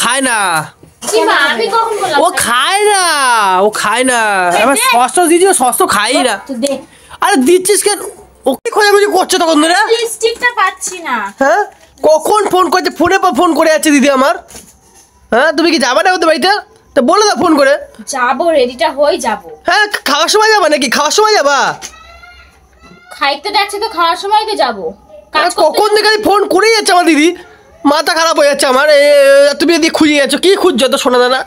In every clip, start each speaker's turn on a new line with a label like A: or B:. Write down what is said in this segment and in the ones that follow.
A: খায় না।
B: আমি কখন বললাম
A: ও খায় না, ও খায় না। এবার সস দিয়েছি, সস তো খাই না। আরে দিচ্ছিস কেন? ওকে খোঁজাখুঁজি করছে তখন ধরে।
B: লিপস্টিকটা পাচ্ছি না।
A: হ্যাঁ কখন ফোন করছে, ফোনে পর ফোন করে যাচ্ছে দিদি আমার। হ্যাঁ তুমি কি যাবা না ওদের বাড়িতে? তা বলে দাও ফোন করে।
B: যাবো, রেডিটা হয়ে যাবো।
A: হ্যাঁ খাওয়ার সময় যাবা নাকি? খাওয়ার সময় যাবা?
B: খাইতে ডাকছে তো খাওয়ার সময় তো যাবো।
A: কখন থেকে ফোন করেই যাচ্ছে আমার দিদি, মাথা খারাপ হয়ে যাচ্ছে আমার। তুমি যদি খুঁজে যাচ্ছ, কি খুঁজছো তো শোনা দানা?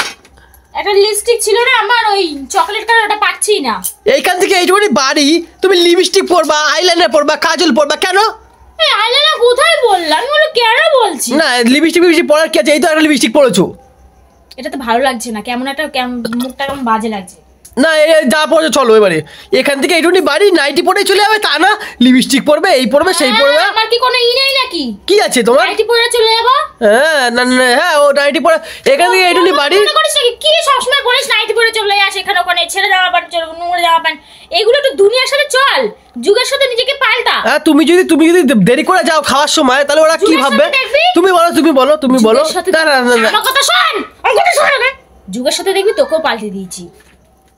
B: একটা লিপস্টিক ছিল না আমার, ওই চকলেট কালার, ওটা পাচ্ছি না।
A: এইখান থেকে এইটুকুনি বাড়ি, তুমি লিপস্টিক পরবা, আইলাইনার পরবা, কাজল পরবা, কেন?
B: আইলাইনার কোথায় বললাম? আমি বলো কেন বলছি
A: না লিপস্টিক পরার কি আছে? এই তো একটা লিপস্টিক পরেছো।
B: এটা তো ভালো লাগছে না, কেমন একটা মুখটা কেমন বাজে লাগছে।
A: না যা পড়ছে চলো এবারে এখান থেকে এইটুকুনি বাড়ি, নাইটি পরে চলে যাবে, তা না লিপস্টিক পরবে, এই পরবে, সেই পরবে।
B: আমার কি কোনো নেই নাকি?
A: কি আছে তোমার?
B: নাইটি পরে চলে যাবো।
A: হ্যাঁ না না, হ্যাঁ ও নাইটি পরে এখান থেকে এইটুকুনি বাড়ি।
B: কি সবসময় বলিস নাইটি পরে চলে যাস এখানে ওখানে, ছেড়ে জামা প্যান্ট, নোংরা জামা প্যান্ট, এগুলো তো দুনিয়ার সাথে চল, যুগের সাথে নিজেকে পাল্টা।
A: হ্যাঁ তুমি যদি দেরি করে যাও খাওয়ার সময়, তাহলে ওরা কি ভাববে? তুমি বলো।
B: আমার কথা শোন, যুগের সাথে দেখবি তোকেও পাল্টে দিয়েছি,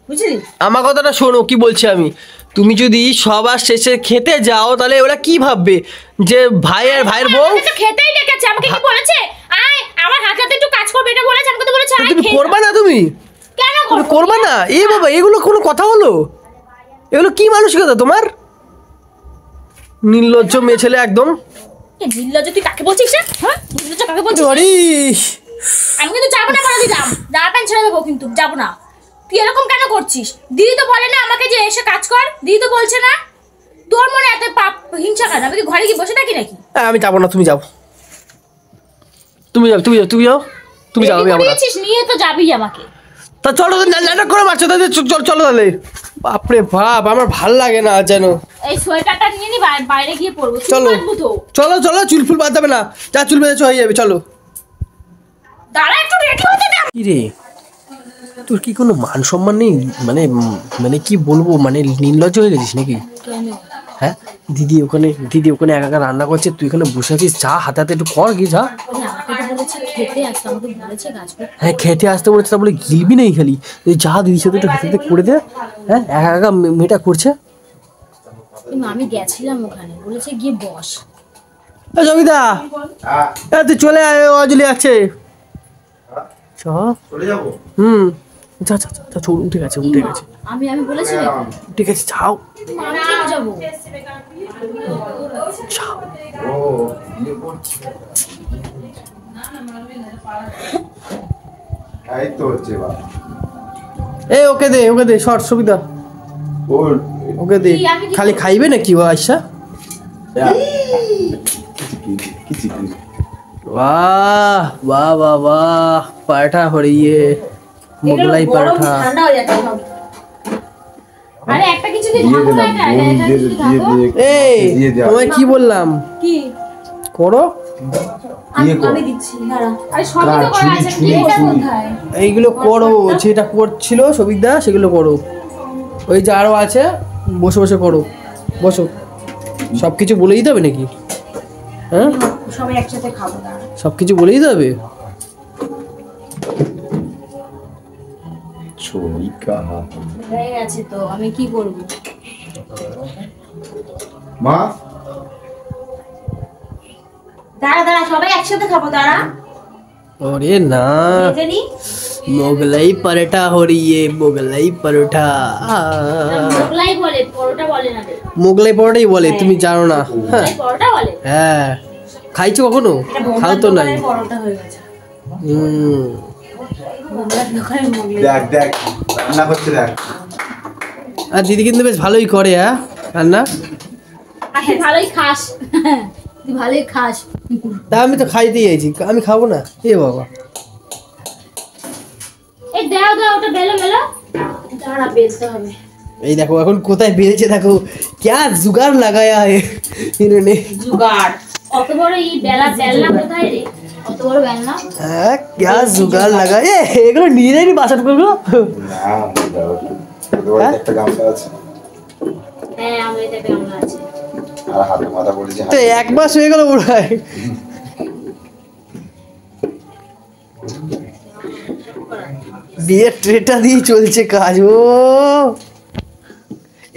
B: বুঝলি?
A: আমার কথাটা শোনো কি বলছি আমি। তুমি যদি সবার শেষে খেতে যাও, তাহলে ওরা কি ভাববে যে ভাই আর ভাইয়ের বউ?
B: তো খেতেই ডেকেছে, আমাকে কি বলেছে? আয় আমার হাতে একটু কাজ করবে, এটা বলেছে। আমাকে তো বলেছে আয়
A: তুমি করবা না? তুমি
B: কেন
A: করবা না? এ বাবা, এগুলো কোনো কথা হলো? এগুলো কি মানসিকতা তোমার? নির্লজ্জ মেয়ে ছেলে একদম।
B: নির্লজ্জ তুই কাকে বলছিস? হ্যাঁ নির্লজ্জ কাকে বলছিস? আমি কিন্তু যাবো না, বলে দিলাম। জামা প্যান্ট ছেড়ে দেবো, কিন্তু যাবো না। তুই এরকম কেন করছিস? দিদি তো বলে না আমাকে যে এসে কাজ কর, দিদি তো বলছে না। তোর মনে এত পাপ হিংসা কেন? আমি কি ঘরে গিয়ে বসে থাকি নাকি?
A: আমি যাবো না, তুমি যাও। তুমি যাও আমি যাবো না।
B: নিয়ে তো যাবি আমাকে।
A: তা চলো, নাটক করে মারছো তাহলে, চলো তাহলে। বাপরে বাপ, আমার ভাল লাগে না যেন।
B: এই সোয়েটারটা নিয়ে নি, বাইরে গিয়ে পরবো।
A: চলো চুল ফুল বাদ যাবে না, যা চুল বেঁধেছো হয়ে যাবে, চলো।
B: দাঁড়া একটু রেডি হতে দে।
A: কি রে, তোর কি কোনো মান সম্মান নেই? মানে কি বলবো, মানে নির্লজ্জ হয়ে গেছিস নাকি? হ্যাঁ দিদি ওখানে একা একা রান্না করছে, তুই এখানে বসে আছিস। যা হাতে হাতে একটু কর, কি যা। হ্যাঁ খেতে আসতে বলেছে, তা বলে গিলবি নেই খালি। যা দিদির সাথে একটু হাতে হাতে করে দে। হ্যাঁ একা একা মেয়েটা করছে।
B: আমি গেছিলাম ওখানে, বলেছে গিয়ে বস।
A: জমিদা তুই চলে আয়, অজলি আছে। চলে যাবো। যা উঠে গেছে।
B: আমি বলেছি
A: ঠিক আছে যাও।
B: যাবো
A: ওকে দে শর্ট সুবিধা, ওকে দে। খালি খাইবে নাকি ও আইসা? वाह वाह वाह वाह, पराठा हो रही है, मुगलाई पराठा।
B: আরে একটা কিছু দিয়ে ঢাকো না, এটা
A: তোমায় কি বললাম?
B: কি
A: করো?
B: আমি দিচ্ছি, দাঁড়া। আরে সবই তো করা আছে, কি এটা কোথায়?
A: এইগুলো করো, যেটা করছিল সবিতা সেগুলো করো। ওই যে আরো আছে, বসে করো, বসো। সবকিছু বলে দিতে হবে নাকি? হ্যাঁ
B: সবাই একসাথে খাবো, দাঁড়া।
A: সবকিছু বলে দিতে হবে?
B: হয়ে গেছে তো, আমি কি করব?
C: মা
B: দাঁড়া সবাই একসাথে খাবো, দাঁড়া।
A: अरे ना, मोगलाई पराठा हो रही है, मोगलाई परोठा।
B: মোগলাই বলে, পরোটা বলে না রে।
A: মোগলাই পরোটাই বলে, তুমি জানো না?
B: মোগলাই পরোটা বলে?
A: হ্যাঁ খাইছো কখনো? খাও তো নাই।
B: পরোটা হয়ে গেছে।
C: দেখ রান্না করছে দেখ।
A: আর দিদি কিন্তু বেশ ভালোই করে। হ্যাঁ রান্না
B: ভালোই খাস, তুই ভালোই খাস।
A: তা আমি তো খাইতেই আইছি, আমি খাবো না? এ বাবা,
B: এই দাও ওটা বেলো দাঁড়া, বেলতে হবে।
A: এই দেখো এখন কোথায় বেলছে, দেখো क्या जुगाड़ लगाया है इन्होंने।
B: जुगाड़? অত বড় এই বেলনা কোথায় রে? অত বড় বেলনা?
A: হ্যাঁ क्या जुगाड़ लगा ये, এগুলো নিজেরই বাসন করলো।
C: না একটা গামলা আছে।
B: হ্যাঁ আমার এটা গামলা আছে।
C: আর হাতে মাথা পড়েছে।
A: তো এক মাস হয়ে গেল মনে হয়। বিয়ের ট্রেটা দিয়ে চলছে কাজ। ও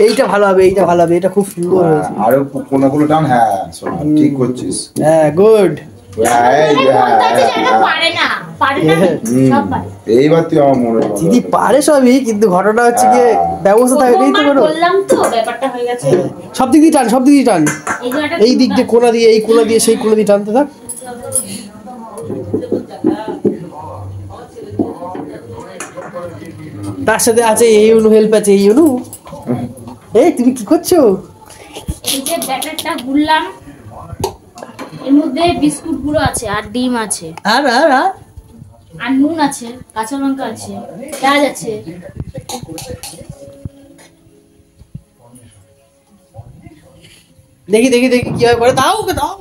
A: এইটা ভালো হবে, এইটা ভালো হবে, এটা খুব সুন্দর হয়েছে।
C: আরো কোনগুলো টান। হ্যাঁ শোনা, ঠিক করছিস।
A: হ্যাঁ গুড।
C: এইবার তুই আমার মনে
A: দিদি পারে সবই, কিন্তু ঘটনা হচ্ছে গিয়ে ব্যবস্থা থাকলেই তো করো।
B: বললাম তো ব্যাপারটা হয়ে গেছে।
A: সব দিক দিয়ে টান, সব দিক দিয়ে টান। এই দিক দিয়ে কোনা দিয়ে, এই কোনা দিয়ে, সেই কোনা দিয়ে টানতে থাক। তার সাথে আছে এই অনু হেল্প আছে, এই অনু। এই তুমি কি করছো?
B: এই যে ব্যাটারটা গুললাম, এর মধ্যে বিস্কুট গুলো আছে আর ডিম আছে
A: আর আর আর
B: আর নুন আছে, কাঁচা লঙ্কা আছে, পেঁয়াজ আছে।
A: দেখি দেখি দেখি কিভাবে করে, দাও ওকে দাও।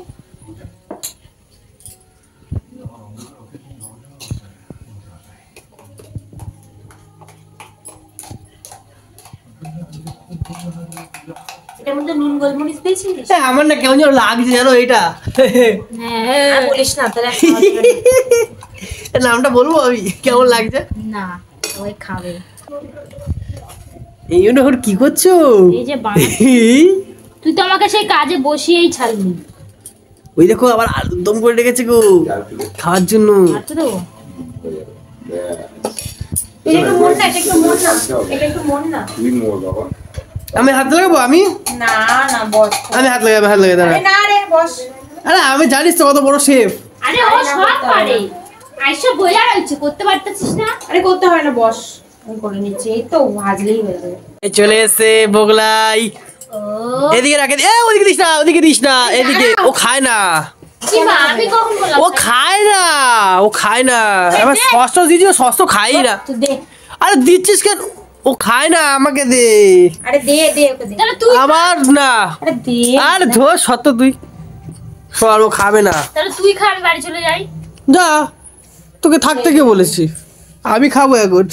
B: এটার মধ্যে নুন গোলমরিচ দিয়েছিস?
A: হ্যাঁ, আমার না কেমন যেন লাগছে জানো এটা।
B: হ্যাঁ বলিস না, তাহলে
A: নামটা বলবো আমি, কেমন লাগছে?
B: না ওই খাবে।
A: এই জন্য এখন কি করছো?
B: এই যে তুই তো আমাকে সেই কাজে বসিয়েই ছাড়লি।
A: ওই দেখো আবার আলুর দম করে রেখেছে গো খাওয়ার জন্য।
B: আচ্ছা দেবো, এটা একটু মন না, এটা একটু মন না, এটা একটু মন না।
C: তুই মোর বাবা।
A: আমি হাত লাগাবো? আমি
B: না না বস,
A: আমি হাত লাগাবো, হাত লাগাই দাঁড়া।
B: না রে বস।
A: আরে আমি জানিস তো কত বড় শেফ।
B: আরে ও সব পারে, আইসা বোঝা রয়েছে, করতে পারতেছিস না?
D: আরে করতে হয় না, বস আমি করে নিচ্ছি। এই তো ভাজলেই হয়ে যাবে।
A: এই চলে এসে বগলাই।
B: ও
A: এদিকে রাখে, এ ওদিকে দিস না, ওদিকে দিস না, এদিকে। ও খায় না,
B: কি মা, আমি কখন বললাম?
A: ও খায় না, ও খায় না। আমার সস দিয়েছি, সস তো খাই না।
B: তুই দে,
A: আরে দিচ্ছিস কেন? ও খায় না, আমাকে দে।
D: আরে দে দে ওকে দে।
B: তাহলে তুই,
A: আবার না।
D: আরে দে।
A: আরে ধর সত্য তুই সর, ও খাবে না।
B: তাহলে তুই খা, আমি বাড়ি চলে যাই।
A: যা, তোকে থাকতে কে বলেছি? আমি খাবো এখন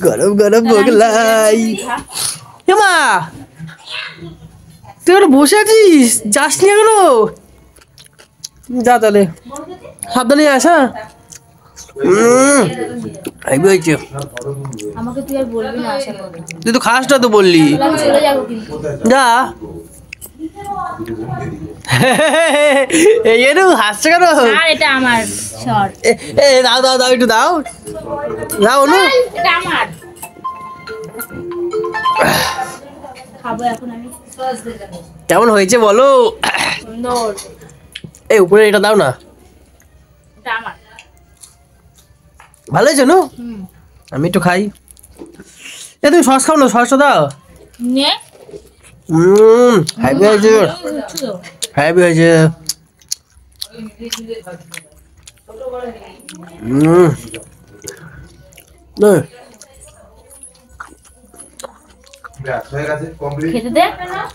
A: গরম গরম বগলাই। মা তুই এখন বসে আছিস, যাস নি এখনো? যা তাহলে, সাবধানে আস। হ্যাঁ হয়েছে,
B: আমাকে তুই আর বলবি না আশা করি।
A: তুই তো খাস না তো বললি।
B: আমি চলে যাবো কিন্তু।
A: যা। এই এরু হাসছে কেন?
B: আর এটা আমার শর্ট,
A: এ দাও দাও দাও, একটু দাও, দাও অনু।
B: এটা আমার, খাবো এখন আমি।
A: কেমন হয়েছে বলো?
B: সুন্দর,
A: এই উপরে এটা দাও না।
B: এটা আমার।
A: ভালো হয়েছে নু? আমি একটু খাই। এ তুমি সস খাও না, সসটা দাও।
B: নে,
A: হ্যাপি হয়েছে, হ্যাপি হয়েছে।
C: ব্যাস হয়ে গেছে, কমপ্লিট।
B: খেতে দে,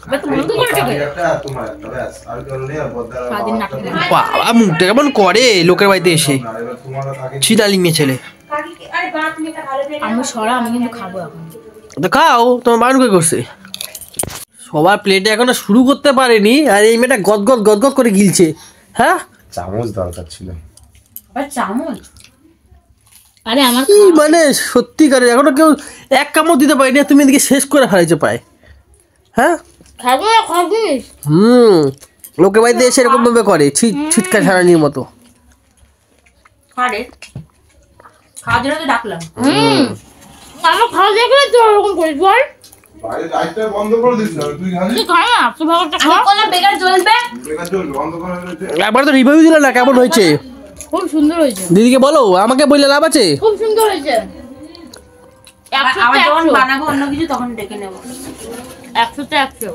B: এবার তো বন্ধ করে দেবে।
C: একটা তোমার একটা ব্যাস, আর কেউ নেই। বদ্দার
B: সারাদিন নাটক না।
A: বাবা মুখটা কেমন করে লোকের বাড়িতে এসে।
C: আর এবার তোমারও থাকে।
A: ছিটালিংয়ে ছেলে।
D: আরে বাপ তুমি এটা ভালো করে।
B: আমি সরা, আমি কিন্তু খাবো এখন।
A: তো খাও, তোমার বানুকে করছে। সবার প্লেটে এখনো শুরু করতে পারেনি, আর এই মেয়েটা গদগদ গদগদ করে গিলছে। হ্যাঁ
C: চামচ দরকার ছিল।
D: আবার চামচ।
B: আরে আমার
A: কি মানে সত্যিকারের এখনো কেউ এক কামড় দিতে পারেনি, আর তুমি এদিকে শেষ করে ফেলাইছো প্রায়। হ্যাঁ
B: খাবো না, খাবিস?
A: লোকের বাড়িতে এসে এরকম ভাবে করে, ছিটকা ছাড়ানির মতো।
D: আরে খাওয়ার জন্য তো ডাকলাম।
B: আমার খাওয়া দেখলে তো ওরকম করিস বল।
C: বাইরে লাইটটা বন্ধ করে দিস না, তুই খালি।
B: তুই খা না, তুই ভাগটা খা।
D: আমি বললাম বেকার জ্বলবে।
C: বেকার চলবে, বন্ধ করে দিতে।
A: একবার তো রিভিউ দিলে না, কেমন হয়েছে?
B: খুব সুন্দর হয়েছে,
A: দিদিকে বলো, আমাকে বললে লাভ আছে?
B: খুব সুন্দর হয়েছে।
D: আবার যখন বানাবো অন্য কিছু তখন ডেকে নেবো।
B: 100 তে 100।